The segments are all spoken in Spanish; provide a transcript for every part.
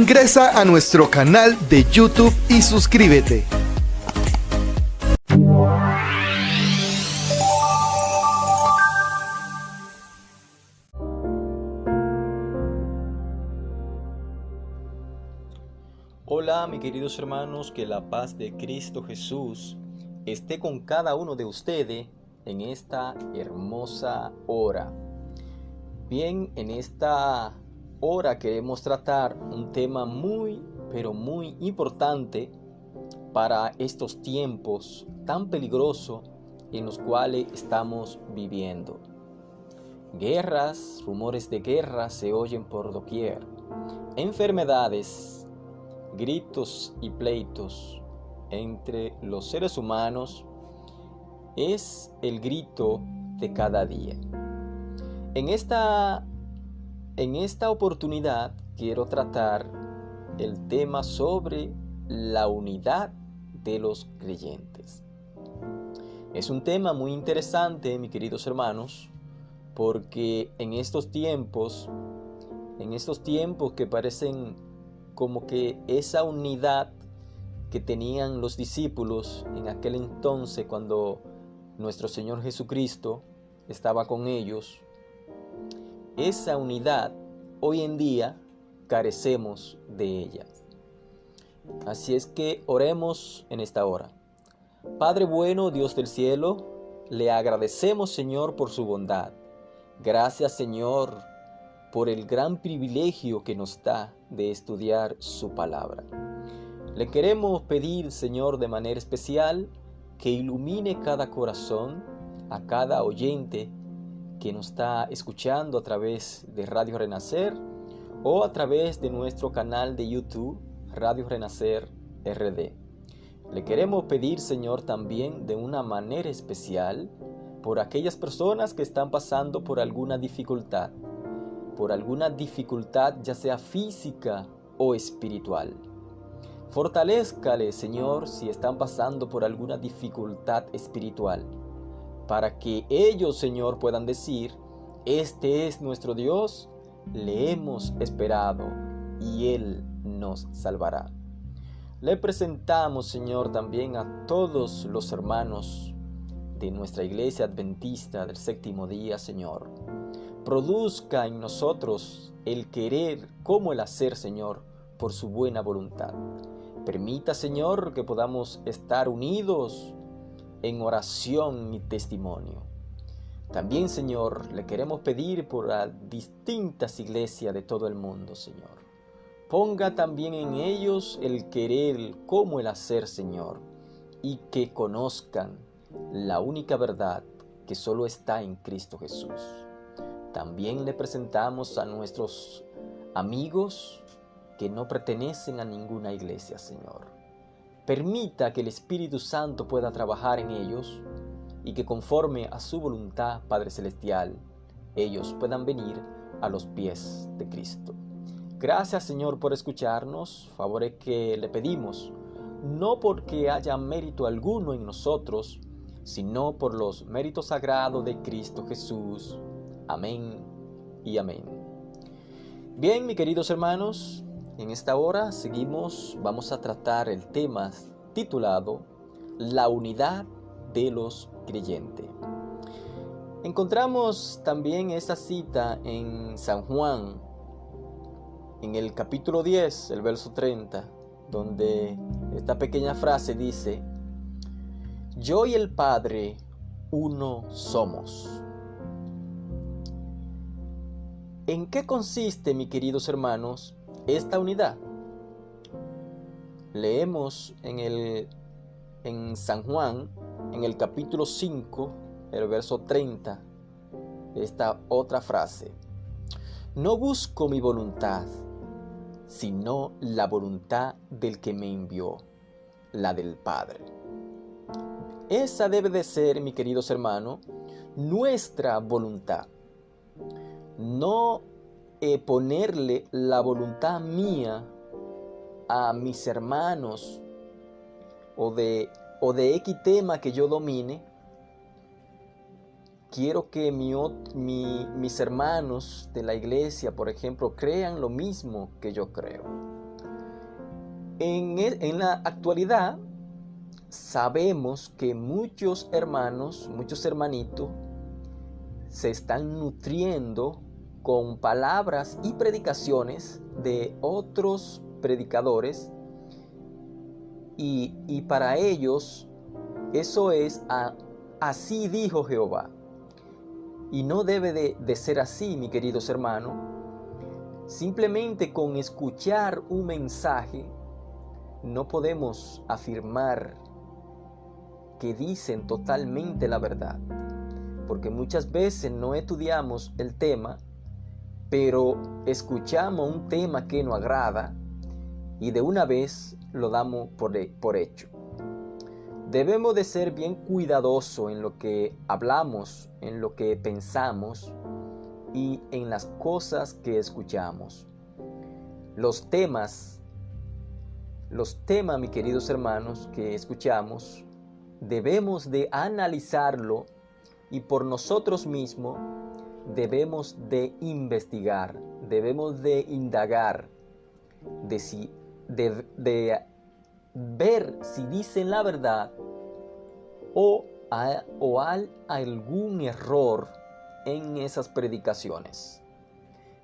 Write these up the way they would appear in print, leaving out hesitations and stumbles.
Ingresa a nuestro canal de YouTube y suscríbete. Hola, mis queridos hermanos, que la paz de Cristo Jesús esté con cada uno de ustedes en esta hermosa hora. Bien, en esta hora queremos tratar un tema muy, pero muy importante para estos tiempos tan peligrosos en los cuales estamos viviendo. Guerras, rumores de guerra se oyen por doquier. Enfermedades, gritos y pleitos entre los seres humanos es el grito de cada día. En esta oportunidad quiero tratar el tema sobre la unidad de los creyentes. Es un tema muy interesante, mis queridos hermanos, porque en estos tiempos que parecen como que esa unidad que tenían los discípulos en aquel entonces cuando nuestro Señor Jesucristo estaba con ellos, esa unidad hoy en día carecemos de ella. Así es que oremos en esta hora. Padre bueno, Dios del cielo, le agradecemos, Señor, por su bondad. Gracias, Señor, por el gran privilegio que nos da de estudiar su palabra. Le queremos pedir, Señor, de manera especial, que ilumine cada corazón, a cada oyente que nos está escuchando a través de Radio Renacer o a través de nuestro canal de YouTube, Radio Renacer RD. Le queremos pedir, Señor, también de una manera especial por aquellas personas que están pasando por alguna dificultad ya sea física o espiritual. Fortalézcale, Señor, si están pasando por alguna dificultad espiritual, para que ellos, Señor, puedan decir: este es nuestro Dios, le hemos esperado y Él nos salvará. Le presentamos, Señor, también a todos los hermanos de nuestra iglesia adventista del séptimo día, Señor. Produzca en nosotros el querer como el hacer, Señor, por su buena voluntad. Permita, Señor, que podamos estar unidos en oración y testimonio. También, Señor, le queremos pedir por las distintas iglesias de todo el mundo, Señor. Ponga también en ellos el querer como el hacer, Señor, y que conozcan la única verdad que solo está en Cristo Jesús. También le presentamos a nuestros amigos que no pertenecen a ninguna iglesia, Señor. Permita que el Espíritu Santo pueda trabajar en ellos y que conforme a su voluntad, Padre Celestial, ellos puedan venir a los pies de Cristo. Gracias, Señor, por escucharnos. Favores que le pedimos, no porque haya mérito alguno en nosotros, sino por los méritos sagrados de Cristo Jesús. Amén y amén. Bien, mis queridos hermanos, en esta hora vamos a tratar el tema titulado La unidad de los creyentes. Encontramos también esta cita en San Juan, en el capítulo 10, el verso 30, donde esta pequeña frase dice: yo y el Padre uno somos. ¿En qué consiste, mis queridos hermanos, esta unidad? Leemos en San Juan, en el capítulo 5, el verso 30, esta otra frase: no busco mi voluntad, sino la voluntad del que me envió, la del Padre. Esa debe de ser, mis queridos hermanos, nuestra voluntad. No ponerle la voluntad mía a mis hermanos o de X tema que yo domine. Quiero que mis hermanos de la iglesia, por ejemplo, crean lo mismo que yo creo. En la actualidad sabemos que muchos hermanos, muchos hermanitos, se están nutriendo con palabras y predicaciones de otros predicadores y para ellos eso es así dijo Jehová. Y no debe de ser así, mis queridos hermanos. Simplemente con escuchar un mensaje no podemos afirmar que dicen totalmente la verdad, porque muchas veces no estudiamos el tema, pero escuchamos un tema que nos agrada y de una vez lo damos por hecho. Debemos de ser bien cuidadosos en lo que hablamos, en lo que pensamos y en las cosas que escuchamos. Los temas, mis queridos hermanos, que escuchamos, debemos de analizarlo y por nosotros mismos debemos de investigar, debemos de indagar, de ver si dicen la verdad o hay algún error en esas predicaciones.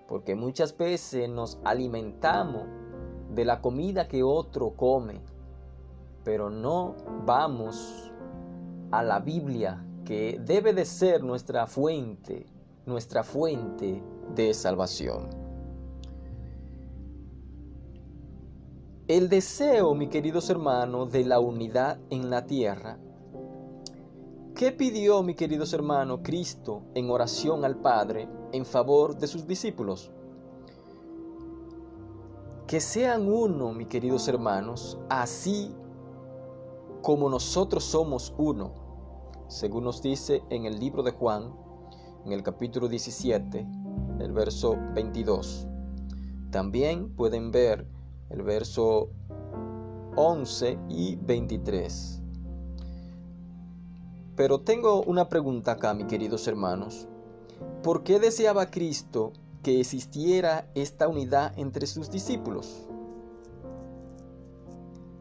Porque muchas veces nos alimentamos de la comida que otro come, pero no vamos a la Biblia, que debe de ser nuestra fuente de salvación. El deseo, mis queridos hermanos, de la unidad en la tierra. ¿Qué pidió, mis queridos hermanos, Cristo en oración al Padre en favor de sus discípulos? Que sean uno, mis queridos hermanos, así como nosotros somos uno, según nos dice en el libro de Juan, en el capítulo 17, el verso 22. También pueden ver el verso 11 y 23. Pero tengo una pregunta acá, mis queridos hermanos. ¿Por qué deseaba Cristo que existiera esta unidad entre sus discípulos?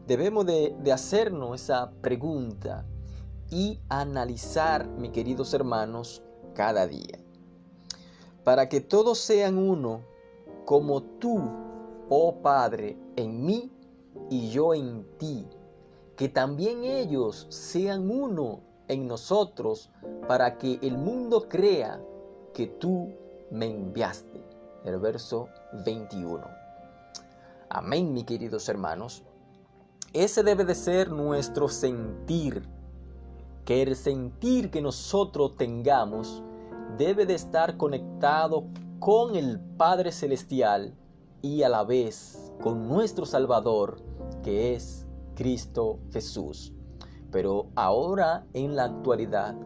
Debemos de hacernos esa pregunta y analizar, mis queridos hermanos, cada día. Para que todos sean uno, como tú, oh Padre, en mí y yo en ti, que también ellos sean uno en nosotros, para que el mundo crea que tú me enviaste. El verso 21. Amén, mis queridos hermanos. Ese debe de ser nuestro sentir, que el sentir que nosotros tengamos debe de estar conectado con el Padre Celestial y a la vez con nuestro Salvador, que es Cristo Jesús. Pero ahora, en la actualidad,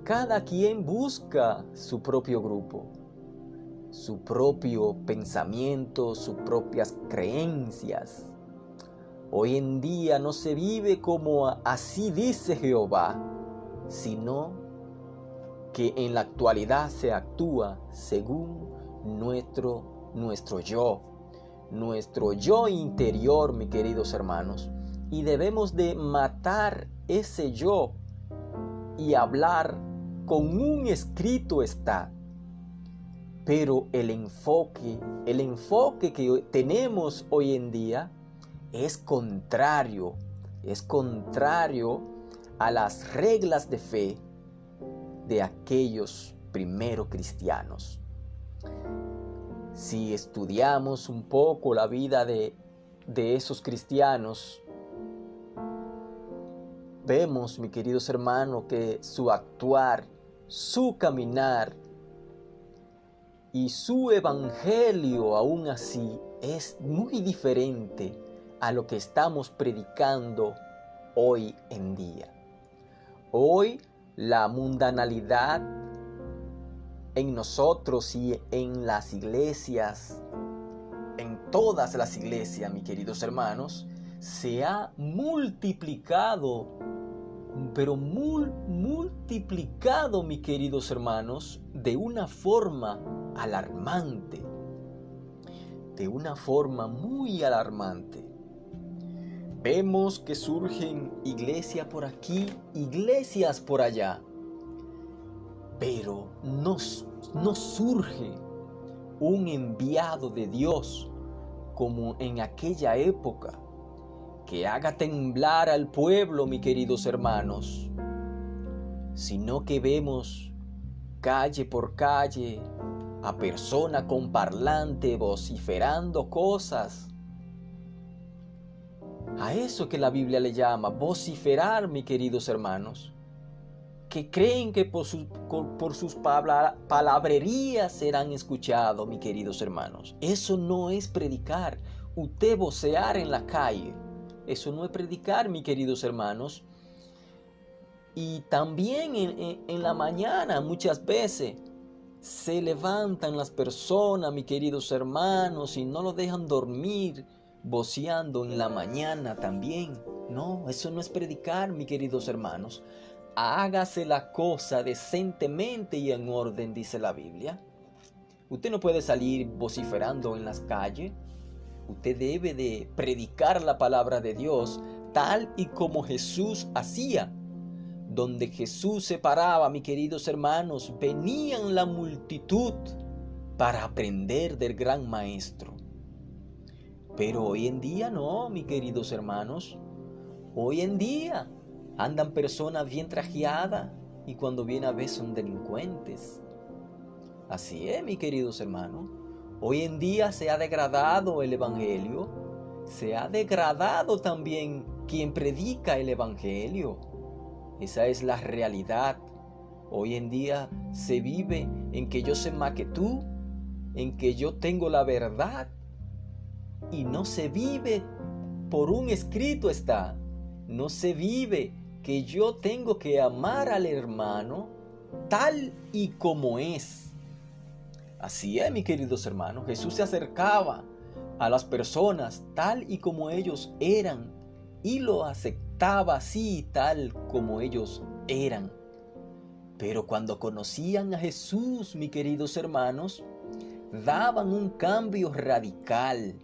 cada quien busca su propio grupo, su propio pensamiento, sus propias creencias. Hoy en día no se vive como así dice Jehová, sino que en la actualidad se actúa según nuestro yo interior, mis queridos hermanos. Y debemos de matar ese yo y hablar con un escrito está. Pero el enfoque que tenemos hoy en día es contrario a las reglas de fe de aquellos primeros cristianos. Si estudiamos un poco la vida de esos cristianos, vemos, mis queridos hermanos, que su actuar, su caminar y su evangelio aún así es muy diferente a lo que estamos predicando hoy en día. Hoy la mundanalidad en nosotros y en las iglesias, en todas las iglesias, mis queridos hermanos, se ha multiplicado, pero multiplicado, mis queridos hermanos, de una forma alarmante, de una forma muy alarmante. Vemos que surgen iglesias por aquí, iglesias por allá, pero no surge un enviado de Dios como en aquella época que haga temblar al pueblo, mis queridos hermanos, sino que vemos calle por calle a personas con parlante vociferando cosas. A eso que la Biblia le llama vociferar, mis queridos hermanos, que creen que por sus palabrerías serán escuchados, mis queridos hermanos. Eso no es predicar. Usted vocear en la calle, eso no es predicar, mis queridos hermanos. Y también en la mañana muchas veces se levantan las personas, mis queridos hermanos, y no lo dejan dormir voceando en la mañana también. No, eso no es predicar, mis queridos hermanos. Hágase la cosa decentemente y en orden, dice la Biblia. Usted no puede salir vociferando en las calles. Usted debe de predicar la palabra de Dios tal y como Jesús hacía. Donde Jesús se paraba, mis queridos hermanos, venían la multitud para aprender del gran maestro. Pero hoy en día no, mis queridos hermanos. Hoy en día andan personas bien trajeadas y cuando viene a ver son delincuentes. Así es, mis queridos hermanos. Hoy en día se ha degradado el evangelio. Se ha degradado también quien predica el evangelio. Esa es la realidad. Hoy en día se vive en que yo sé más que tú, en que yo tengo la verdad. Y no se vive por un escrito está. No se vive que yo tengo que amar al hermano tal y como es. Así es, mis queridos hermanos. Jesús se acercaba a las personas tal y como ellos eran y lo aceptaba así tal como ellos eran. Pero cuando conocían a Jesús, mis queridos hermanos, daban un cambio radical.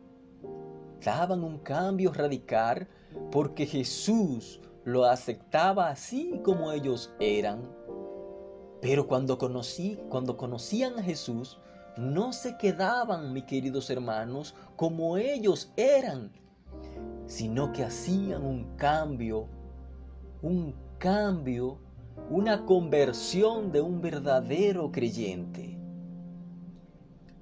Daban un cambio radical porque Jesús lo aceptaba así como ellos eran. Pero cuando conocían a Jesús, no se quedaban, mis queridos hermanos, como ellos eran, sino que hacían un cambio, una conversión de un verdadero creyente.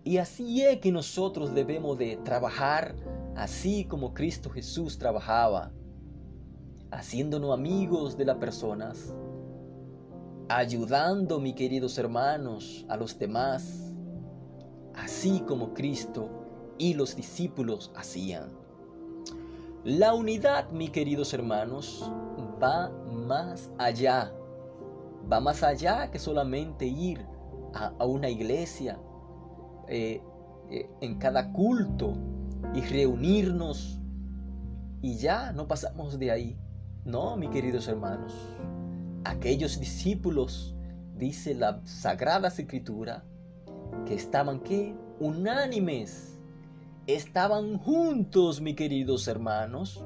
Y así es que nosotros debemos de trabajar así como Cristo Jesús trabajaba, haciéndonos amigos de las personas, ayudando, mis queridos hermanos, a los demás, así como Cristo y los discípulos hacían. La unidad, mis queridos hermanos, va más allá que solamente ir a una iglesia en cada culto y reunirnos y ya no pasamos de ahí. No, mis queridos hermanos, aquellos discípulos, dice la Sagrada Escritura, que estaban ¿qué? Unánimes, estaban juntos, mis queridos hermanos.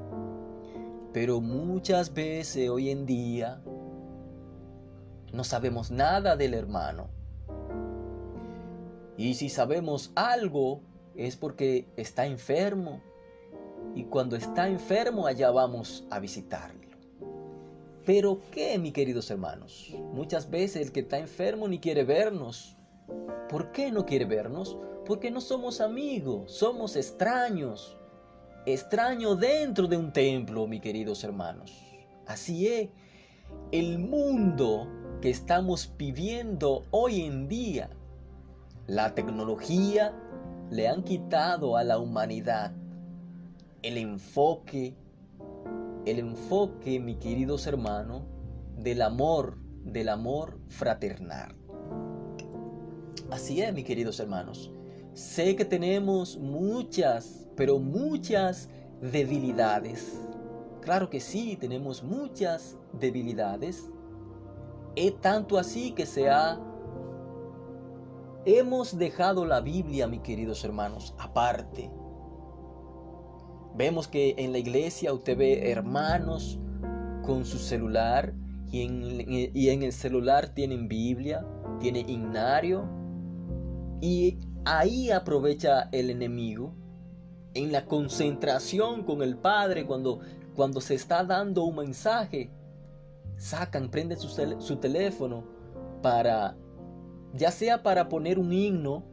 Pero muchas veces hoy en día no sabemos nada del hermano. Y si sabemos algo es porque está enfermo. Y cuando está enfermo allá vamos a visitarlo. Pero ¿qué, mis queridos hermanos? Muchas veces el que está enfermo ni quiere vernos. ¿Por qué no quiere vernos? Porque no somos amigos, somos extraños. Extraños dentro de un templo, mis queridos hermanos. Así es, el mundo que estamos viviendo hoy en día, la tecnología le han quitado a la humanidad el enfoque, mis queridos hermanos, del amor fraternal. Así es, mis queridos hermanos. Sé que tenemos muchas, pero muchas debilidades. Claro que sí, tenemos muchas debilidades. Es tanto así que hemos dejado la Biblia, mis queridos hermanos, aparte. Vemos que en la iglesia usted ve hermanos con su celular y en el celular tienen Biblia, tienen himnario, y ahí aprovecha el enemigo en la concentración con el Padre cuando se está dando un mensaje. Prenden su teléfono para, ya sea para poner un himno,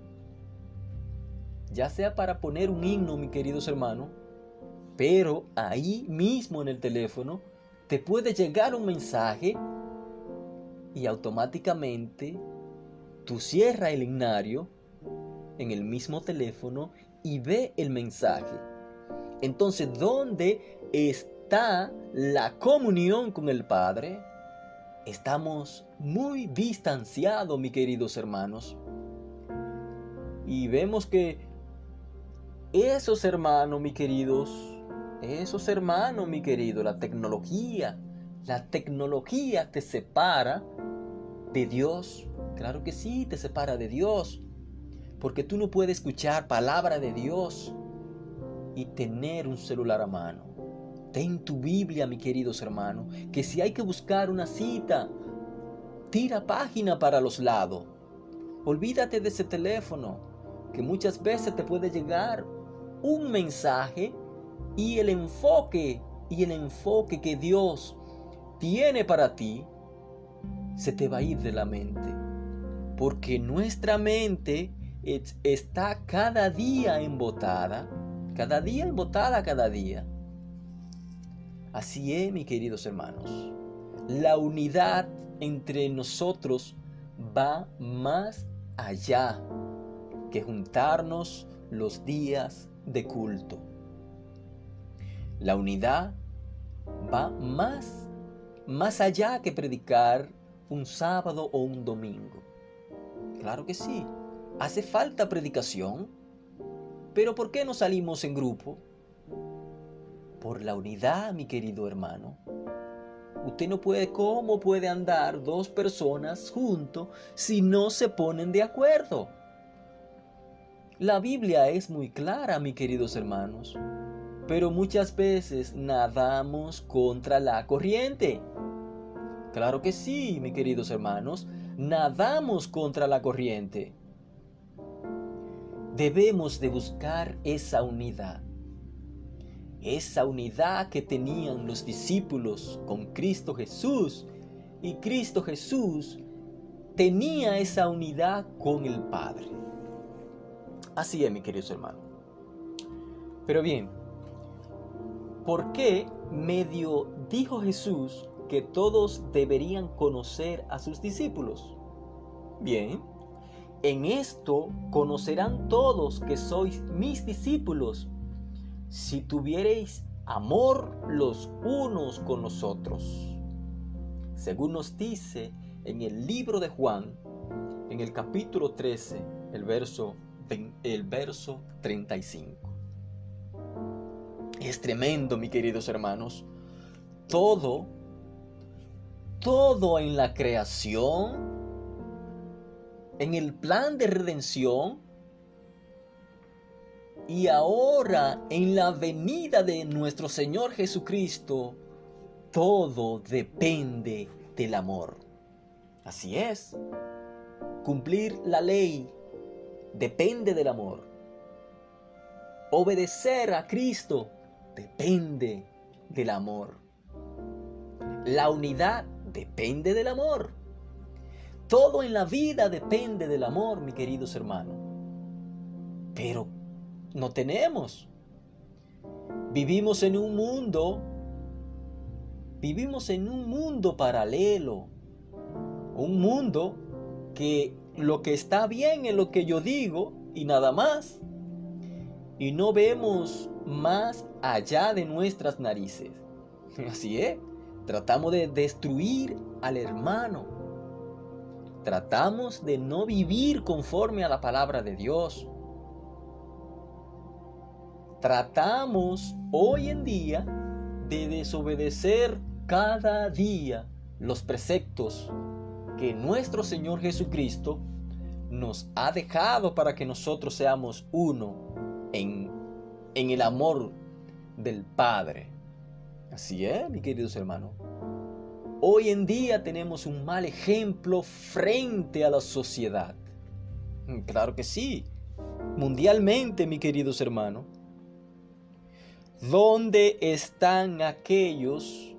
mis queridos hermanos, pero ahí mismo en el teléfono te puede llegar un mensaje y automáticamente tú cierras el himnario en el mismo teléfono y ve el mensaje. Entonces, ¿dónde está la comunión con el Padre? Estamos muy distanciados, mis queridos hermanos. Y vemos que esos hermanos, mis queridos, la tecnología te separa de Dios. Claro que sí, te separa de Dios. Porque tú no puedes escuchar palabra de Dios y tener un celular a mano. Ten tu Biblia, mis queridos hermanos, que si hay que buscar una cita, tira página para los lados. Olvídate de ese teléfono, que muchas veces te puede llegar un mensaje y el enfoque que Dios tiene para ti se te va a ir de la mente. Porque nuestra mente está cada día embotada. Así es, mis queridos hermanos. La unidad entre nosotros va más allá que juntarnos los días de culto. La unidad va más allá que predicar un sábado o un domingo. Claro que sí, hace falta predicación, pero ¿por qué no salimos en grupo? Por la unidad, mi querido hermano. ¿Cómo puede andar dos personas juntos si no se ponen de acuerdo? La Biblia es muy clara, mis queridos hermanos, pero muchas veces nadamos contra la corriente. Claro que sí, mis queridos hermanos, nadamos contra la corriente. Debemos de buscar esa unidad que tenían los discípulos con Cristo Jesús, y Cristo Jesús tenía esa unidad con el Padre. Así es, mis queridos hermanos. Pero bien, ¿por qué medio dijo Jesús que todos deberían conocer a sus discípulos? Bien, en esto conocerán todos que sois mis discípulos, si tuviereis amor los unos con los otros. Según nos dice en el libro de Juan, en el capítulo 13, el verso 35. Es tremendo, mis queridos hermanos. Todo en la creación, en el plan de redención, y ahora en la venida de nuestro Señor Jesucristo, todo depende del amor. Así es. Cumplir la ley depende del amor. Obedecer a Cristo depende del amor. La unidad depende del amor. Todo en la vida depende del amor, mis queridos hermanos. Pero no tenemos. Vivimos en un mundo paralelo. Un mundo que lo que está bien es lo que yo digo y nada más. Y no vemos más allá de nuestras narices. Así es. Tratamos de destruir al hermano. Tratamos de no vivir conforme a la palabra de Dios. Tratamos hoy en día de desobedecer cada día los preceptos que nuestro Señor Jesucristo nos ha dejado para que nosotros seamos uno en el amor del Padre. Así es, mis queridos hermanos. Hoy en día tenemos un mal ejemplo frente a la sociedad. Claro que sí. Mundialmente, mis queridos hermanos. ¿Dónde están aquellos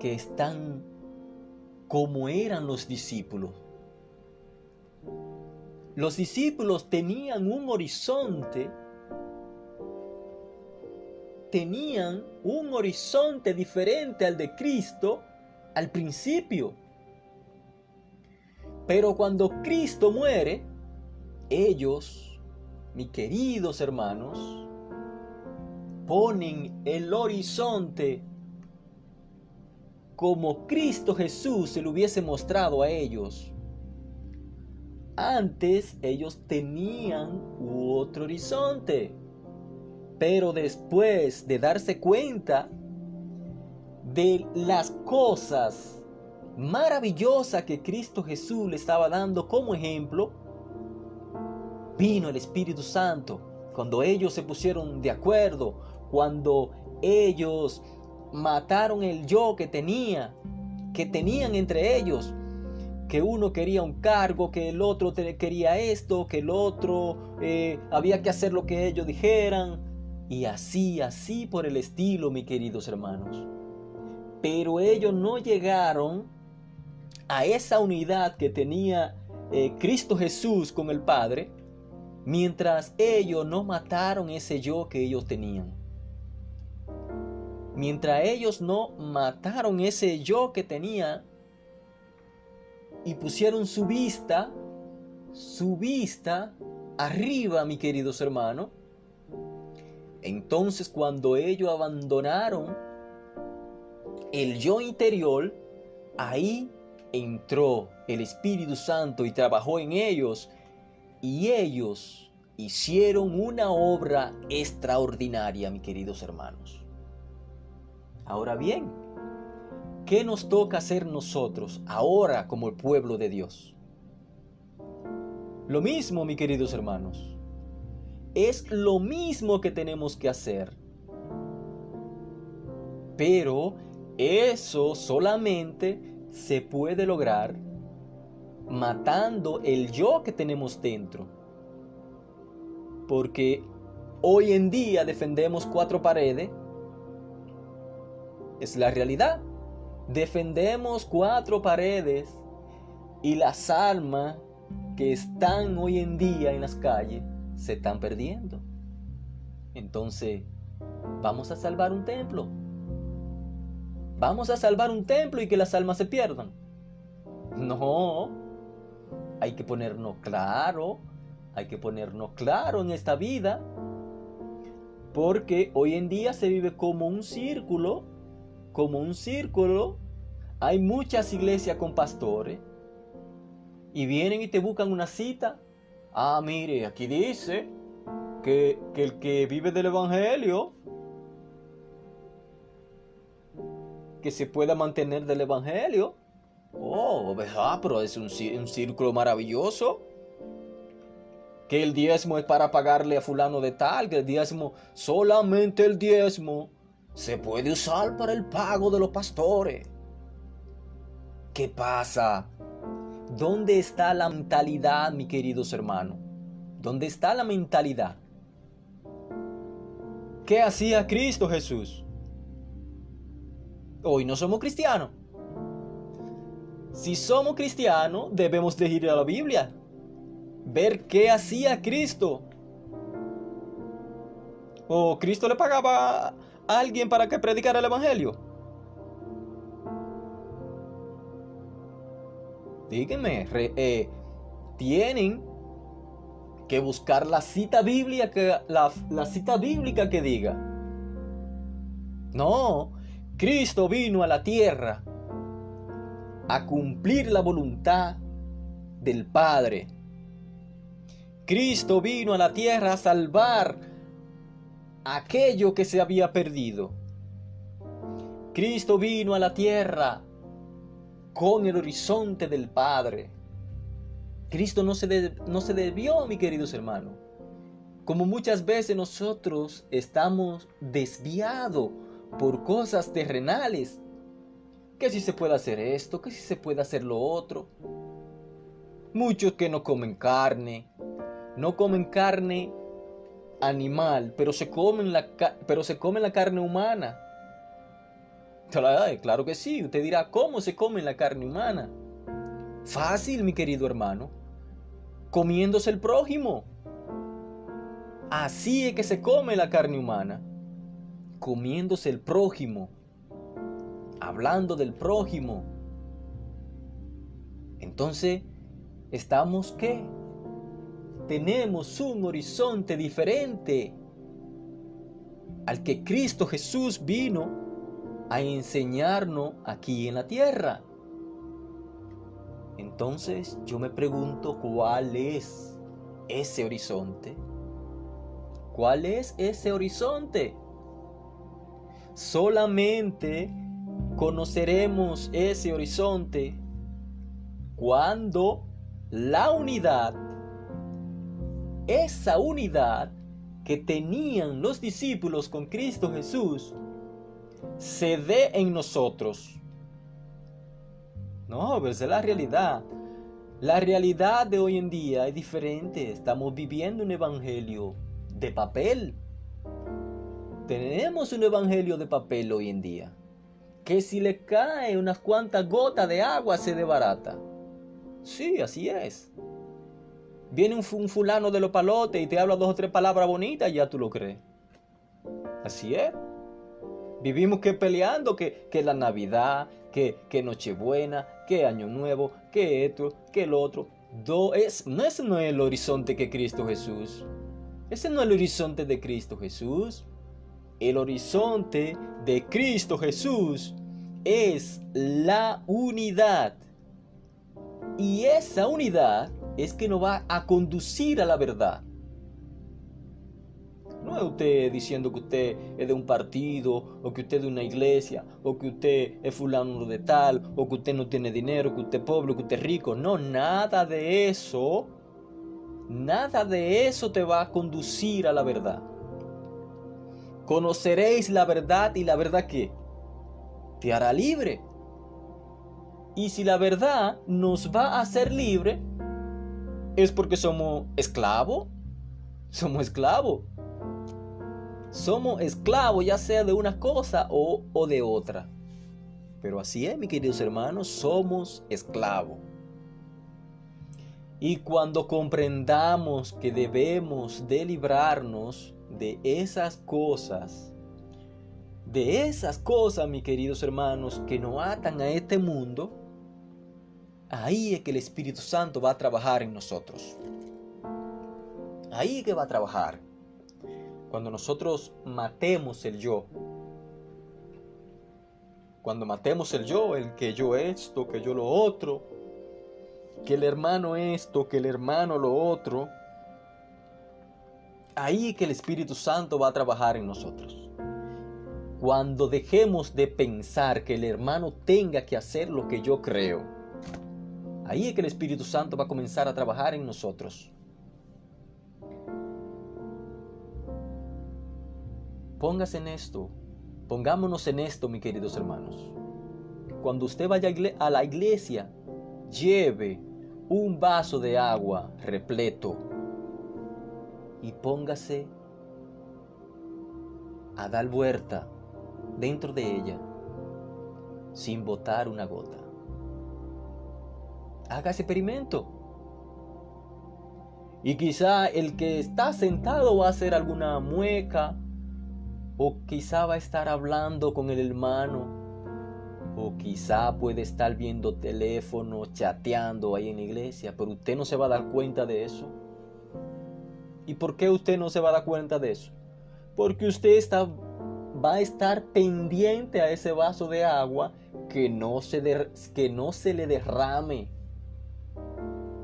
que están como eran los discípulos? Los discípulos tenían un horizonte diferente al de Cristo al principio. Pero cuando Cristo muere, ellos, mis queridos hermanos, ponen el horizonte como Cristo Jesús se lo hubiese mostrado a ellos. Antes ellos tenían otro horizonte, pero después de darse cuenta de las cosas maravillosas que Cristo Jesús le estaba dando como ejemplo, vino el Espíritu Santo. Cuando ellos se pusieron de acuerdo, cuando ellos mataron el yo que tenían entre ellos, que uno quería un cargo, que el otro quería esto, que el otro había que hacer lo que ellos dijeran, y así por el estilo, mis queridos hermanos. Pero ellos no llegaron a esa unidad que tenía Cristo Jesús con el Padre, mientras ellos no mataron ese yo que ellos tenían. Mientras ellos no mataron ese yo que tenían y pusieron su vista arriba, mis queridos hermanos, entonces cuando ellos abandonaron el yo interior, ahí entró el Espíritu Santo y trabajó en ellos, y ellos hicieron una obra extraordinaria, mis queridos hermanos. Ahora bien, ¿qué nos toca hacer nosotros ahora como el pueblo de Dios? Lo mismo, mis queridos hermanos. Es lo mismo que tenemos que hacer. Pero eso solamente se puede lograr matando el yo que tenemos dentro. Porque hoy en día defendemos 4 paredes. Es la realidad. Defendemos 4 paredes y las almas que están hoy en día en las calles se están perdiendo. Entonces, vamos a salvar un templo. Vamos a salvar un templo y que las almas se pierdan. No, hay que ponernos claro en esta vida, porque hoy en día se vive como un círculo. Hay muchas iglesias con pastores y vienen y te buscan una cita. Ah, mire, aquí dice que el que vive del evangelio, que se pueda mantener del evangelio. Oh, pero es un círculo maravilloso. Que el diezmo es para pagarle a fulano de tal, que el diezmo, solamente el diezmo se puede usar para el pago de los pastores. ¿Qué pasa? ¿Dónde está la mentalidad, mis queridos hermanos? ¿Dónde está la mentalidad? ¿Qué hacía Cristo Jesús? Hoy no somos cristianos. Si somos cristianos, debemos de ir a la Biblia, ver qué hacía Cristo. ¿O Cristo le pagaba a alguien para que predicara el evangelio? Díganme, tienen que buscar la cita bíblica que diga. No, Cristo vino a la tierra a cumplir la voluntad del Padre. Cristo vino a la tierra a salvar aquello que se había perdido. Cristo vino a la tierra con el horizonte del Padre. Cristo no se desvió, mis queridos hermanos. Como muchas veces nosotros estamos desviados por cosas terrenales. Que si se puede hacer esto, que si se puede hacer lo otro. Muchos que no comen carne animal, pero se comen la carne humana. Claro que sí, usted dirá, ¿cómo se come la carne humana? Fácil, mi querido hermano, comiéndose el prójimo. Así es que se come la carne humana, comiéndose el prójimo, hablando del prójimo. Entonces, ¿estamos qué? Tenemos un horizonte diferente al que Cristo Jesús vino a enseñarnos aquí en la tierra. Entonces yo me pregunto, ¿cuál es ese horizonte? ¿Cuál es ese horizonte? Solamente conoceremos ese horizonte cuando la unidad, esa unidad que tenían los discípulos con Cristo Jesús, se dé en nosotros. No, pero esa es la realidad. La realidad de hoy en día es diferente. Estamos viviendo un evangelio de papel. Tenemos un evangelio de papel hoy en día, que si le cae unas cuantas gotas de agua se desbarata. Sí, así es. Viene un fulano de los palotes y te habla 2 o 3 palabras bonitas y ya tú lo crees. Así es. Vivimos que peleando que la Navidad, que Nochebuena, que Año Nuevo, que esto, que el otro. Ese no es el horizonte que Cristo Jesús. Ese no es el horizonte de Cristo Jesús. El horizonte de Cristo Jesús es la unidad. Y esa unidad es que nos va a conducir a la verdad. No es usted diciendo que usted es de un partido, o que usted es de una iglesia, o que usted es fulano de tal, o que usted no tiene dinero, que usted es pobre, que usted es rico. No, nada de eso. Nada de eso te va a conducir a la verdad. Conoceréis la verdad y la verdad ¿qué? Te hará libre. Y si la verdad nos va a hacer libre, es porque somos esclavos. Somos esclavos. Somos esclavos ya sea de una cosa o de otra. Pero así es, mis queridos hermanos, somos esclavos. Y cuando comprendamos que debemos de librarnos de esas cosas, mis queridos hermanos, que nos atan a este mundo, ahí es que el Espíritu Santo va a trabajar en nosotros. Ahí es que va a trabajar. Cuando nosotros matemos el yo. Cuando matemos el yo, el que yo esto, que yo lo otro, que el hermano esto, que el hermano lo otro, ahí es que el Espíritu Santo va a trabajar en nosotros. Cuando dejemos de pensar que el hermano tenga que hacer lo que yo creo, ahí es que el Espíritu Santo va a comenzar a trabajar en nosotros. Póngase en esto, pongámonos en esto, mis queridos hermanos. Cuando usted vaya a la iglesia, lleve un vaso de agua repleto y póngase a dar vuelta dentro de ella sin botar una gota. Haga ese experimento. Y quizá el que está sentado va a hacer alguna mueca, o quizá va a estar hablando con el hermano, o quizá puede estar viendo teléfono, chateando ahí en la iglesia, pero usted no se va a dar cuenta de eso. ¿Y por qué usted no se va a dar cuenta de eso? Porque usted va a estar pendiente a ese vaso de agua que no se le derrame.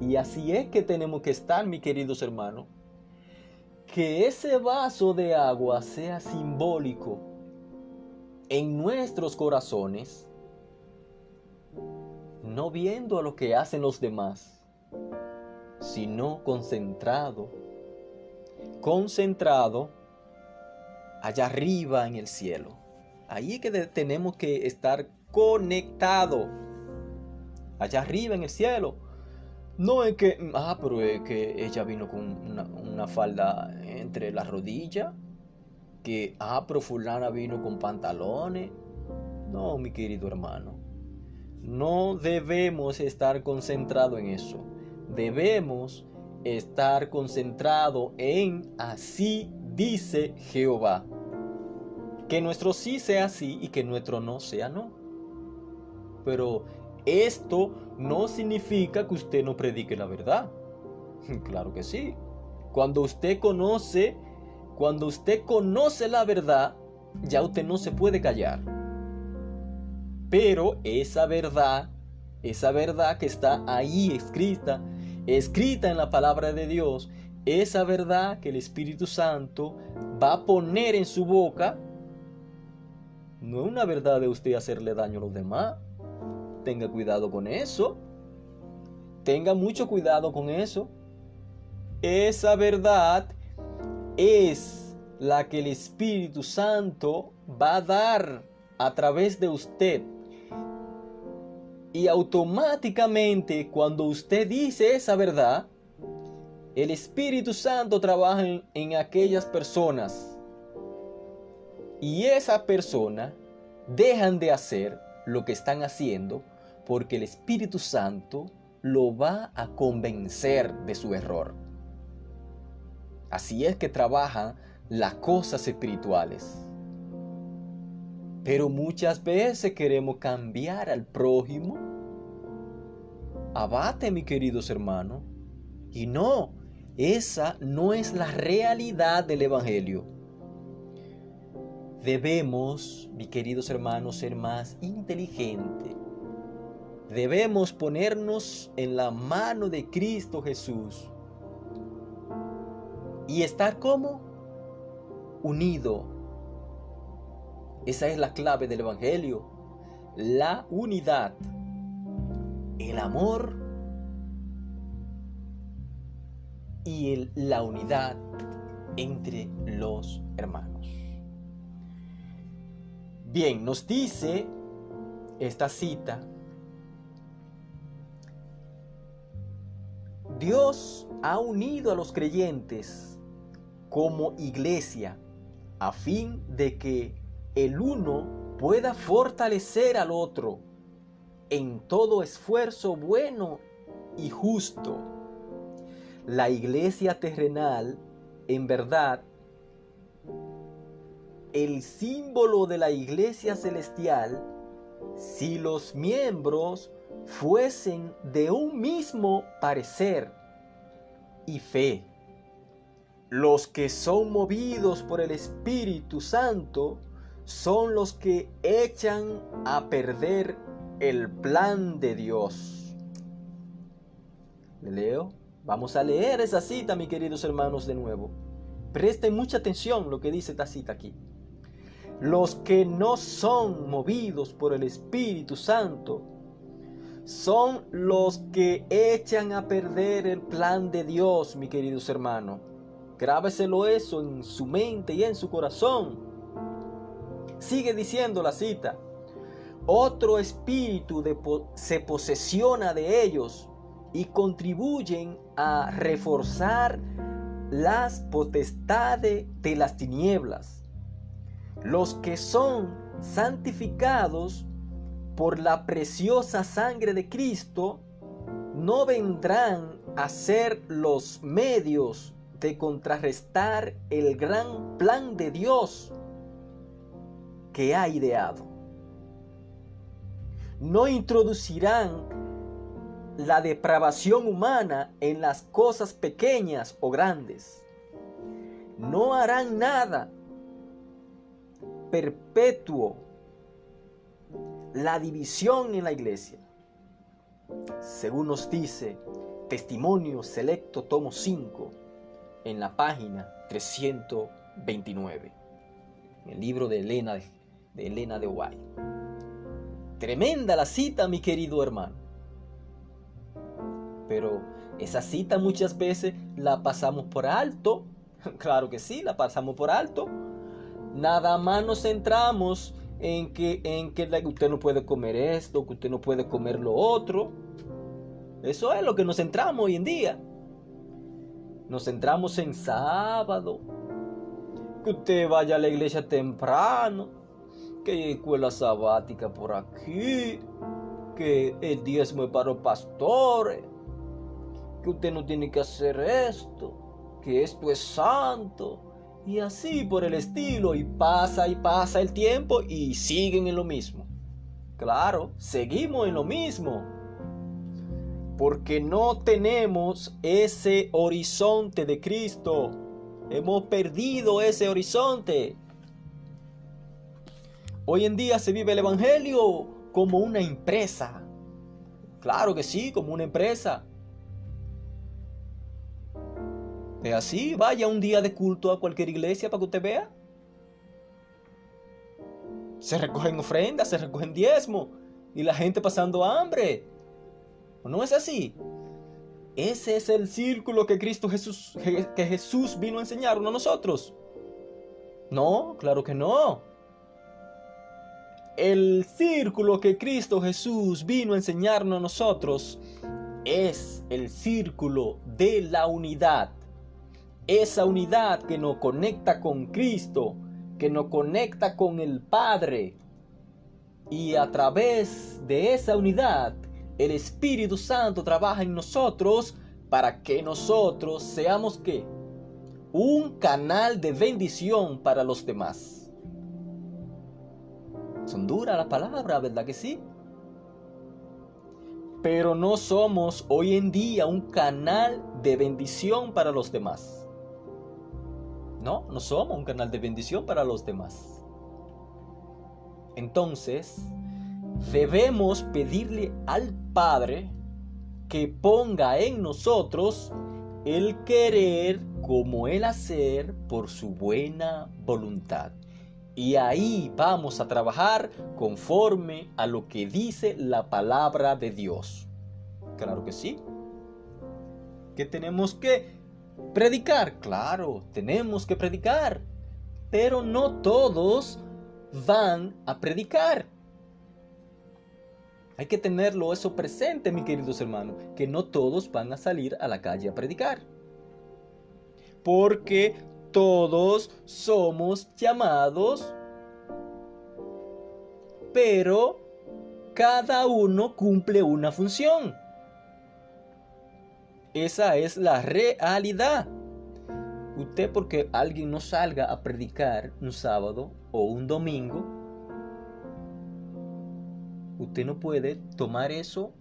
Y así es que tenemos que estar, mis queridos hermanos. Que ese vaso de agua sea simbólico en nuestros corazones, no viendo a lo que hacen los demás, sino concentrado concentrado allá arriba en el cielo. Ahí es que tenemos que estar conectados, allá arriba en el cielo. No es que, pero es que ella vino con una falda entre las rodillas, que, pero fulana vino con pantalones. No, mi querido hermano, no debemos estar concentrados en eso. Debemos estar concentrados en así dice Jehová. Que nuestro sí sea sí y que nuestro no sea no. Pero esto no significa que usted no predique la verdad. Claro que sí. Cuando usted conoce la verdad, ya usted no se puede callar. Pero esa verdad que está ahí escrita en la palabra de Dios, esa verdad que el Espíritu Santo va a poner en su boca, no es una verdad de usted hacerle daño a los demás. Tenga cuidado con eso. Tenga mucho cuidado con eso. Esa verdad es la que el Espíritu Santo va a dar a través de usted. Y automáticamente, cuando usted dice esa verdad, el Espíritu Santo trabaja en aquellas personas. Y esas personas dejan de hacer lo que están haciendo porque el Espíritu Santo lo va a convencer de su error. Así es que trabajan las cosas espirituales. Pero muchas veces queremos cambiar al prójimo. Abate, mis queridos hermanos. Y no, esa no es la realidad del Evangelio. Debemos, mis queridos hermanos, ser más inteligentes. Debemos ponernos en la mano de Cristo Jesús. Y estar como unido. Esa es la clave del Evangelio. La unidad. El amor. Y la unidad entre los hermanos. Bien, nos dice esta cita: Dios ha unido a los creyentes como iglesia a fin de que el uno pueda fortalecer al otro en todo esfuerzo bueno y justo. La iglesia terrenal, en verdad, el símbolo de la iglesia celestial, si los miembros fuesen de un mismo parecer y fe. Los que son movidos por el Espíritu Santo son los que echan a perder el plan de Dios. ¿Le leo? Vamos a leer esa cita, mis queridos hermanos, de nuevo. Presten mucha atención a lo que dice esta cita aquí. Los que no son movidos por el Espíritu Santo son los que echan a perder el plan de Dios, mis queridos hermanos. Grábeselo eso en su mente y en su corazón. Sigue diciendo la cita: otro espíritu se posesiona de ellos y contribuyen a reforzar las potestades de las tinieblas. Los que son santificados por la preciosa sangre de Cristo no vendrán a ser los medios de contrarrestar el gran plan de Dios que ha ideado. No introducirán la depravación humana en las cosas pequeñas o grandes. No harán nada perpetuo la división en la iglesia. Según nos dice Testimonio Selecto, tomo 5, en la página 329, en el libro de Elena de White. Tremenda la cita, mi querido hermano. Pero esa cita muchas veces la pasamos por alto Claro que sí, la pasamos por alto. Nada más nos centramos en que usted no puede comer esto, que usted no puede comer lo otro. Eso es lo que nos centramos hoy en día. Nos centramos en sábado, que usted vaya a la iglesia temprano, que hay escuela sabática por aquí, que el diezmo es para los pastores, que usted no tiene que hacer esto, que esto es santo, y así por el estilo, y pasa el tiempo y siguen en lo mismo. Claro, seguimos en lo mismo, porque no tenemos ese horizonte de Cristo. Hemos perdido ese horizonte. Hoy en día se vive el evangelio como una empresa. Claro que sí, como una empresa. Es así, vaya un día de culto a cualquier iglesia para que usted vea. Se recogen ofrendas, se recogen diezmos y la gente pasando hambre. ¿O no es así? Ese es el círculo que Jesús vino a enseñarnos a nosotros. No, claro que no. El círculo que Cristo Jesús vino a enseñarnos a nosotros es el círculo de la unidad. Esa unidad que nos conecta con Cristo, que nos conecta con el Padre. Y a través de esa unidad, el Espíritu Santo trabaja en nosotros para que nosotros seamos ¿qué? Un canal de bendición para los demás. Son duras las palabras, ¿verdad que sí? Pero no somos hoy en día un canal de bendición para los demás. No somos un canal de bendición para los demás. Entonces, debemos pedirle al Padre que ponga en nosotros el querer como el hacer por su buena voluntad. Y ahí vamos a trabajar conforme a lo que dice la palabra de Dios. Claro que sí. ¿Que tenemos que predicar? Claro, tenemos que predicar. Pero no todos van a predicar. Hay que tenerlo eso presente, mis queridos hermanos, que no todos van a salir a la calle a predicar. Porque todos somos llamados, pero cada uno cumple una función. Esa es la realidad. Usted, porque alguien no salga a predicar un sábado o un domingo, usted no puede tomar eso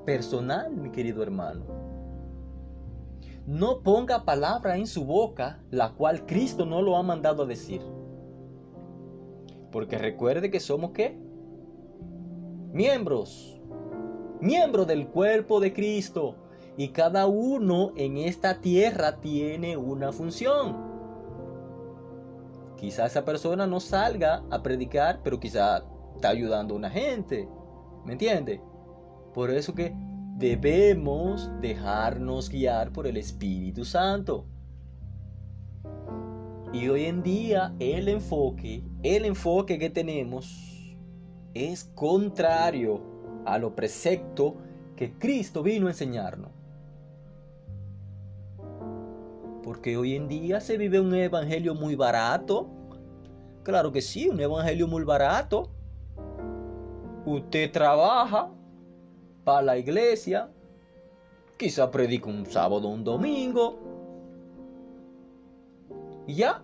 personal, mi querido hermano. No ponga palabra en su boca, la cual Cristo no lo ha mandado a decir. Porque recuerde que somos ¿qué? Miembros del cuerpo de Cristo. Y cada uno en esta tierra tiene una función. Quizá esa persona no salga a predicar, pero quizá está ayudando a una gente. ¿Me entiende? Por eso que debemos dejarnos guiar por el Espíritu Santo. Y hoy en día el enfoque que tenemos es contrario a lo precepto que Cristo vino a enseñarnos. Porque hoy en día se vive un evangelio muy barato. Claro que sí, un evangelio muy barato. Usted trabaja para la iglesia, quizá predica un sábado o un domingo, y ya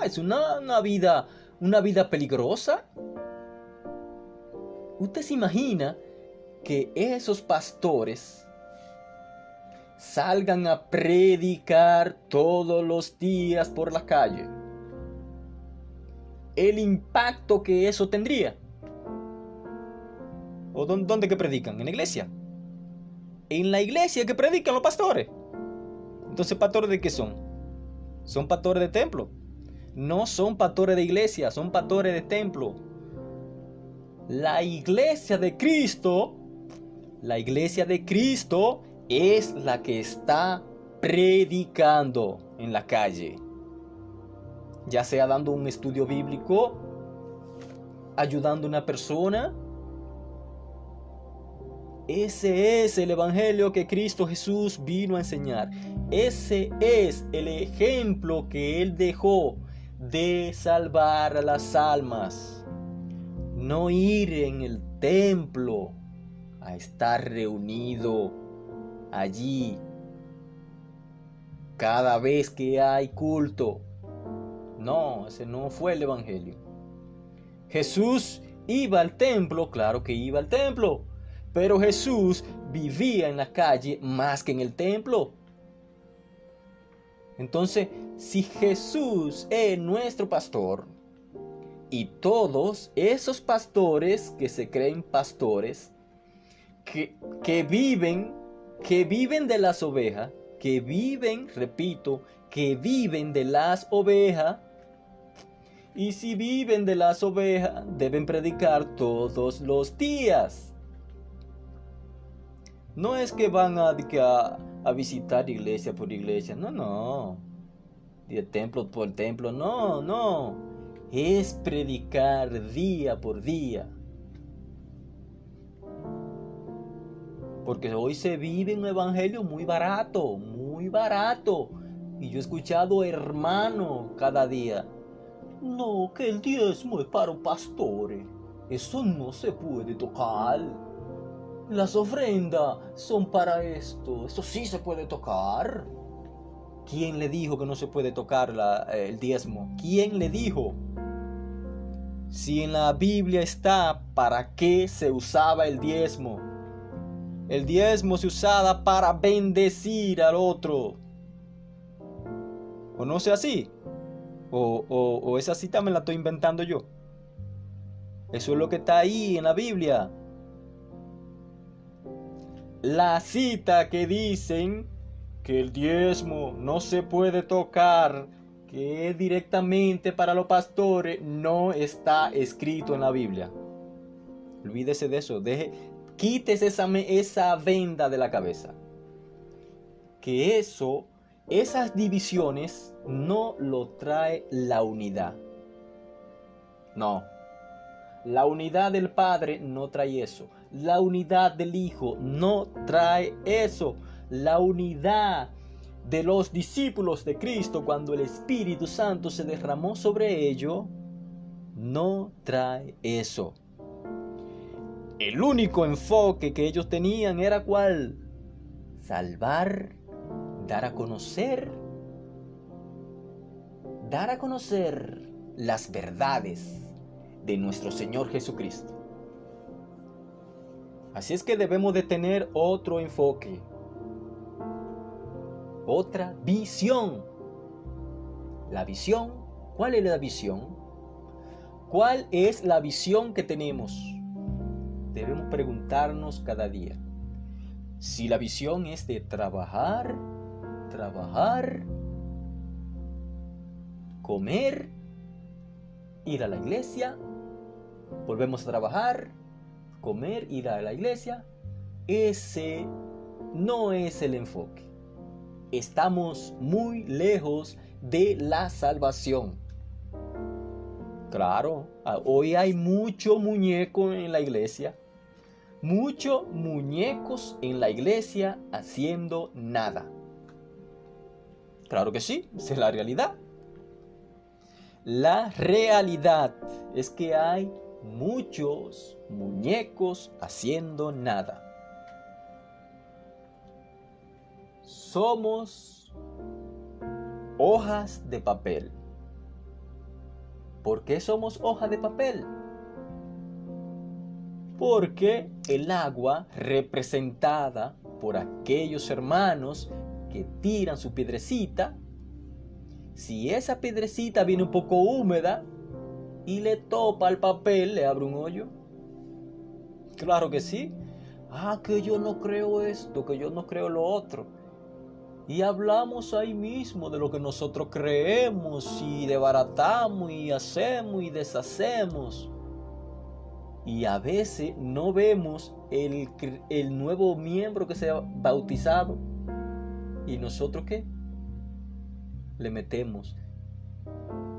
es una vida peligrosa. ¿Usted se imagina que esos pastores salgan a predicar todos los días por la calle? El impacto que eso tendría. ¿O dónde que predican? ¿En la iglesia? En la iglesia que predican los pastores. Entonces, ¿pastores de qué son? Son pastores de templo. No son pastores de iglesia, son pastores de templo. La iglesia de Cristo es la que está predicando en la calle, ya sea dando un estudio bíblico, ayudando a una persona. Ese es el evangelio que Cristo Jesús vino a enseñar. Ese es el ejemplo que Él dejó de salvar a las almas. No ir en el templo a estar reunido allí cada vez que hay culto. No, ese no fue el evangelio. Jesús iba al templo, claro que iba al templo, pero Jesús vivía en la calle más que en el templo. Entonces, si Jesús es nuestro pastor, y todos esos pastores que se creen pastores, que viven de las ovejas, que viven de las ovejas, y si viven de las ovejas, deben predicar todos los días. No es que van a visitar iglesia por iglesia, no. De templo por templo, no. Es predicar día por día. Porque hoy se vive un evangelio muy barato. Y yo he escuchado hermanos cada día. No, que el diezmo es para un pastor. Eso no se puede tocar. Las ofrendas son para esto. Eso sí se puede tocar. ¿Quién le dijo que no se puede tocar el diezmo? ¿Quién le dijo? Si en la Biblia está para qué se usaba el diezmo. El diezmo se usaba para bendecir al otro. ¿O no sea así? ¿O esa cita me la estoy inventando yo? Eso es lo que está ahí en la Biblia. La cita que dicen que el diezmo no se puede tocar, que es directamente para los pastores, no está escrito en la Biblia. Olvídese de eso. Quítese esa venda de la cabeza. Que esas divisiones no lo trae la unidad. No. La unidad del Padre no trae eso. La unidad del Hijo no trae eso. La unidad de los discípulos de Cristo cuando el Espíritu Santo se derramó sobre ellos no trae eso. El único enfoque que ellos tenían era ¿cuál? Salvar, dar a conocer las verdades de nuestro Señor Jesucristo. Así es que debemos de tener otro enfoque, otra visión. La visión, ¿cuál es la visión? ¿Cuál es la visión que tenemos? Debemos preguntarnos cada día. Si la visión es de trabajar, comer, ir a la iglesia, volvemos a trabajar, comer, ir a la iglesia, ese no es el enfoque. Estamos muy lejos de la salvación. Claro, hoy hay mucho muñeco en la iglesia. Muchos muñecos en la iglesia haciendo nada. Claro que sí, esa es la realidad. La realidad es que hay muchos muñecos haciendo nada. Somos hojas de papel. ¿Por qué somos hojas de papel? Porque el agua representada por aquellos hermanos que tiran su piedrecita, si esa piedrecita viene un poco húmeda y le topa al papel, le abre un hoyo. Claro que sí. Que yo no creo esto, que yo no creo lo otro. Y hablamos ahí mismo de lo que nosotros creemos y desbaratamos y hacemos y deshacemos. Y a veces no vemos el nuevo miembro que se ha bautizado. ¿Y nosotros qué? Le metemos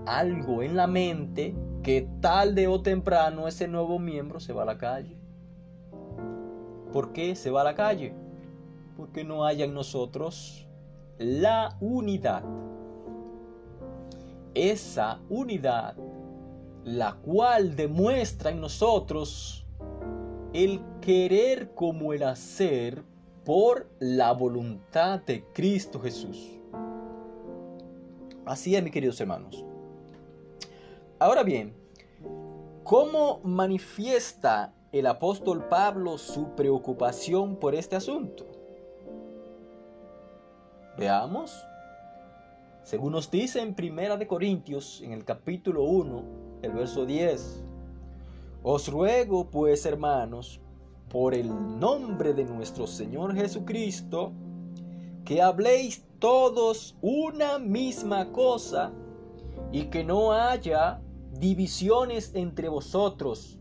algo en la mente que tarde o temprano ese nuevo miembro se va a la calle. ¿Por qué se va a la calle? Porque no haya en nosotros la unidad. Esa unidad, la cual demuestra en nosotros el querer como el hacer por la voluntad de Cristo Jesús. Así es, mis queridos hermanos. Ahora bien, ¿cómo manifiesta el apóstol Pablo su preocupación por este asunto? Veamos. Según nos dice en 1 Corintios, en el capítulo 1, el verso 10. Os ruego, pues, hermanos, por el nombre de nuestro Señor Jesucristo, que habléis todos una misma cosa y que no haya divisiones entre vosotros,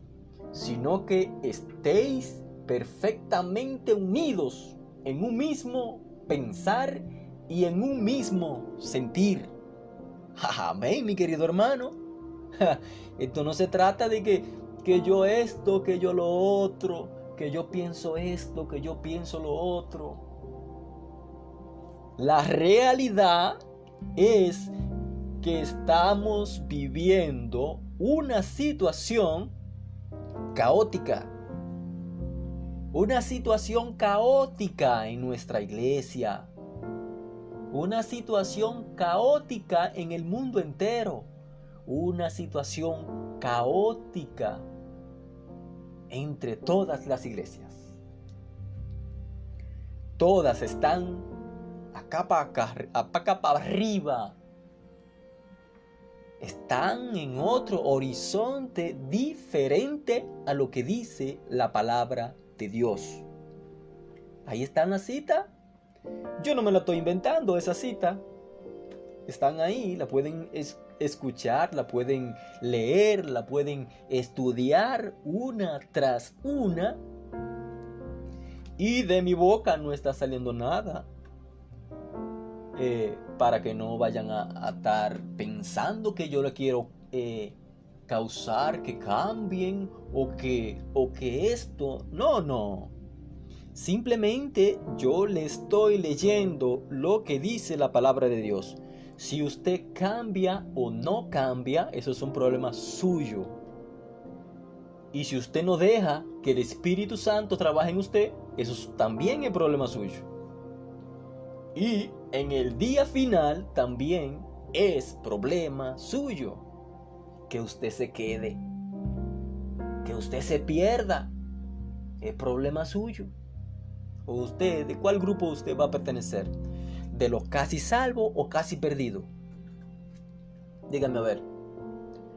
sino que estéis perfectamente unidos en un mismo pensar y en un mismo sentir. Amén, mi querido hermano. Esto no se trata de que yo esto, que yo lo otro, que yo pienso esto, que yo pienso lo otro. La realidad es que estamos viviendo una situación caótica. Una situación caótica en nuestra iglesia. Una situación caótica en el mundo entero. Una situación caótica entre todas las iglesias. Todas están acá para arriba. Están en otro horizonte diferente a lo que dice la palabra de Dios. Ahí está la cita. Yo no me la estoy inventando, esa cita. Están ahí, la pueden escuchar, la pueden leer, la pueden estudiar una tras una. Y de mi boca no está saliendo nada. Para que no vayan a estar pensando que yo le quiero causar que cambien o que esto. No. Simplemente yo le estoy leyendo lo que dice la palabra de Dios. Si usted cambia o no cambia, eso es un problema suyo. Y si usted no deja que el Espíritu Santo trabaje en usted, eso también es problema suyo. Y en el día final también es problema suyo. Que usted se quede, que usted se pierda, es problema suyo. ¿O usted, de cuál grupo usted va a pertenecer? ¿De los casi salvos o casi perdidos? Díganme a ver,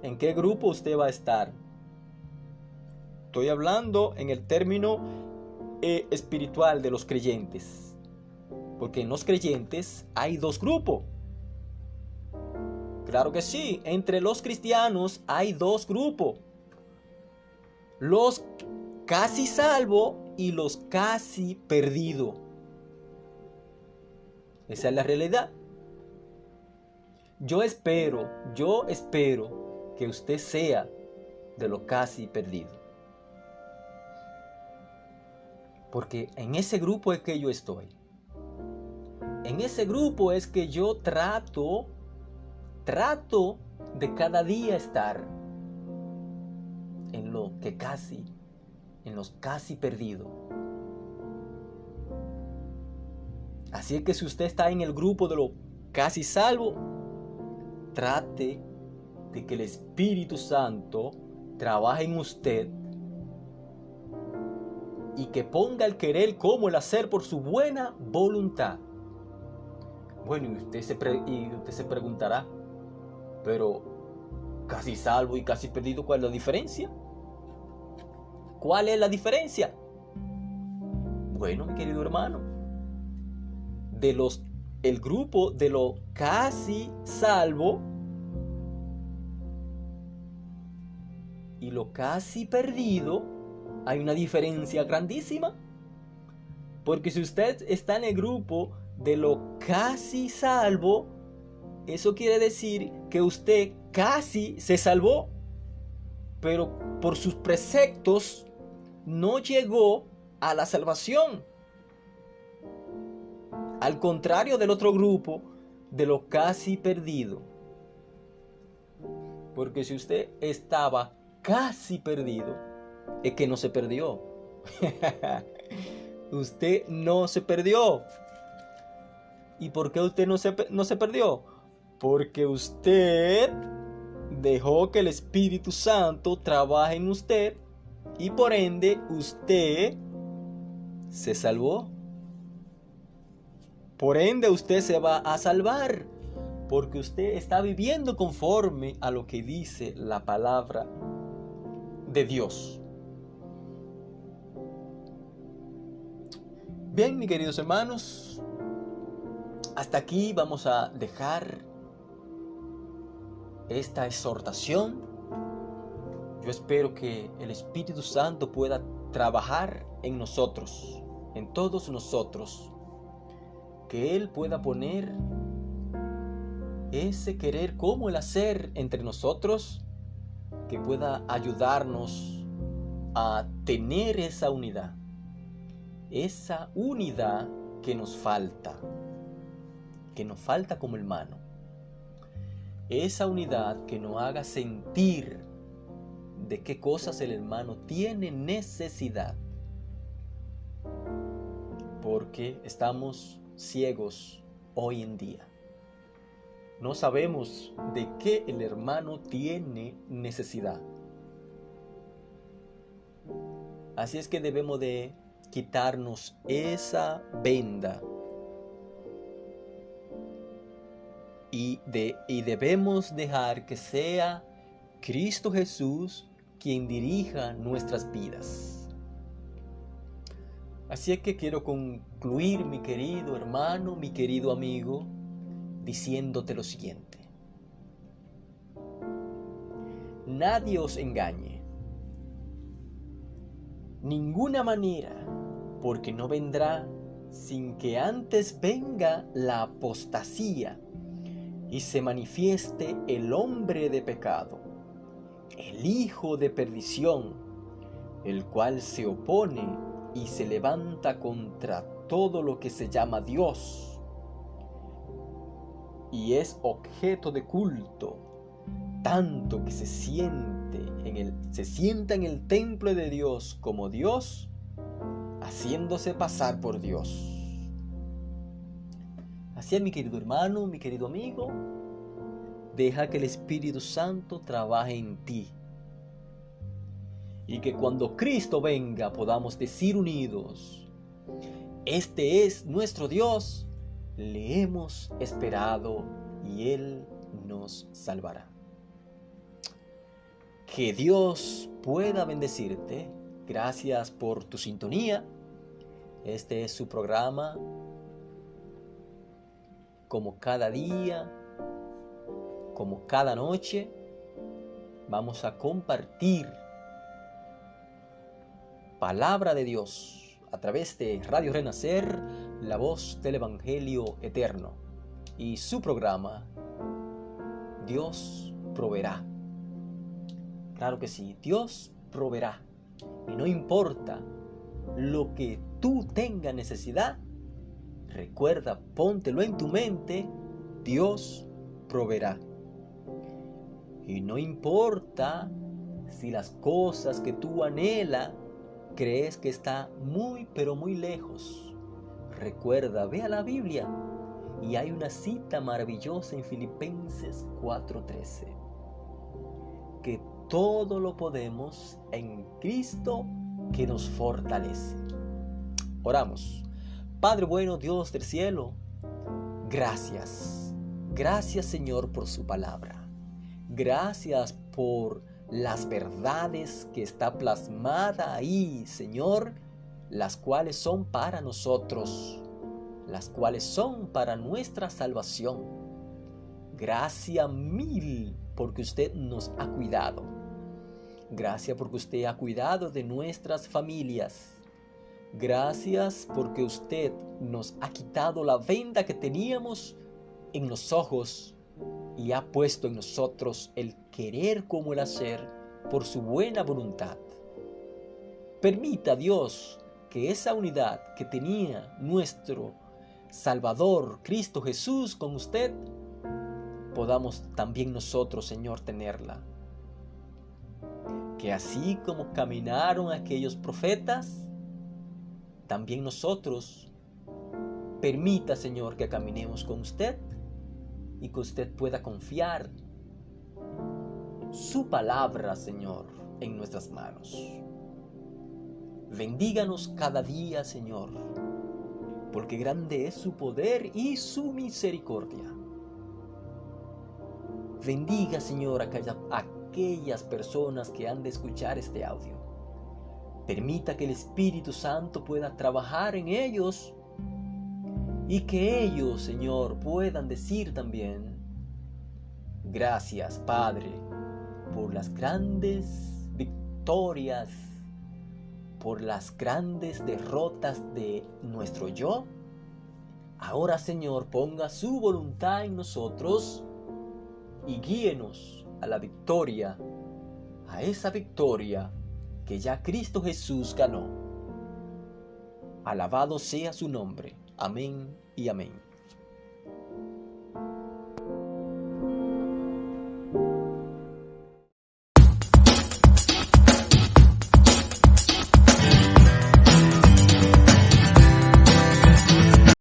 ¿en qué grupo usted va a estar? Estoy hablando en el término espiritual de los creyentes. Porque en los creyentes hay dos grupos. Claro que sí, entre los cristianos hay dos grupos. Los casi salvos y los casi perdidos. Esa es la realidad. Yo espero que usted sea de los casi perdidos. Porque en ese grupo es que yo estoy. En ese grupo es que yo trato de cada día estar en los casi perdidos. Así es que si usted está en el grupo de los casi salvos, trate de que el Espíritu Santo trabaje en usted y que ponga el querer como el hacer por su buena voluntad. Bueno, y usted se preguntará, pero casi salvo y casi perdido, ¿cuál es la diferencia? ¿Cuál es la diferencia? Bueno, mi querido hermano, el grupo de los casi salvo y lo casi perdido, hay una diferencia grandísima. Porque si usted está en el grupo de lo casi salvo, eso quiere decir que usted casi se salvó, pero por sus preceptos no llegó a la salvación. Al contrario del otro grupo, de lo casi perdido. Porque si usted estaba casi perdido, es que no se perdió. Usted no se perdió. ¿Y por qué usted no se perdió? Porque usted dejó que el Espíritu Santo trabaje en usted y por ende usted se salvó. Por ende usted se va a salvar porque usted está viviendo conforme a lo que dice la palabra de Dios. Bien, mis queridos hermanos, hasta aquí vamos a dejar esta exhortación. Yo espero que el Espíritu Santo pueda trabajar en nosotros, en todos nosotros, que Él pueda poner ese querer como el hacer entre nosotros, que pueda ayudarnos a tener esa unidad que nos falta como hermano, esa unidad que nos haga sentir de qué cosas el hermano tiene necesidad, porque estamos ciegos hoy en día. No sabemos de qué el hermano tiene necesidad. Así es que debemos de quitarnos esa venda y debemos dejar que sea Cristo Jesús quien dirija nuestras vidas. Así es que quiero concluir, mi querido hermano, mi querido amigo, diciéndote lo siguiente. Nadie os engañe. Ninguna manera, porque no vendrá sin que antes venga la apostasía y se manifieste el hombre de pecado, el hijo de perdición, el cual se opone y se levanta contra todo lo que se llama Dios y es objeto de culto, tanto que se sienta en el templo de Dios como Dios, haciéndose pasar por Dios. Así es, mi querido hermano, mi querido amigo, deja que el Espíritu Santo trabaje en ti. Y que cuando Cristo venga podamos decir unidos: este es nuestro Dios, le hemos esperado y Él nos salvará. Que Dios pueda bendecirte. Gracias por tu sintonía. Este es su programa. Como cada día, como cada noche, vamos a compartir palabra de Dios a través de Radio Renacer, la voz del Evangelio eterno, y su programa Dios proveerá. Claro que sí, Dios proveerá. Y no importa lo que tú tengas necesidad, recuerda, póntelo en tu mente, Dios proveerá. Y no importa si las cosas que tú anhelas crees que está muy pero muy lejos. Recuerda, ve a la Biblia y hay una cita maravillosa en Filipenses 4:13, que todo lo podemos en Cristo que nos fortalece. Oramos. Padre bueno, Dios del cielo, gracias. Gracias, Señor, por su palabra. Gracias por las verdades que está plasmada ahí, Señor, las cuales son para nosotros, las cuales son para nuestra salvación. Gracias mil porque usted nos ha cuidado. Gracias porque usted ha cuidado de nuestras familias. Gracias porque usted nos ha quitado la venda que teníamos en los ojos y ha puesto en nosotros el querer como el hacer por su buena voluntad. Permita, Dios, que esa unidad que tenía nuestro Salvador Cristo Jesús con usted, podamos también nosotros, Señor, tenerla. Que así como caminaron aquellos profetas, también nosotros, permita, Señor, que caminemos con usted y que usted pueda confiar su palabra, Señor, en nuestras manos. Bendíganos cada día, Señor, porque grande es su poder y su misericordia. Bendiga, Señor, a aquellas personas que han de escuchar este audio. Permita que el Espíritu Santo pueda trabajar en ellos y que ellos, Señor, puedan decir también: gracias, Padre, por las grandes victorias, por las grandes derrotas de nuestro yo. Ahora, Señor, ponga su voluntad en nosotros y guíenos a la victoria, a esa victoria que ya Cristo Jesús ganó. Alabado sea su nombre. Amén y amén.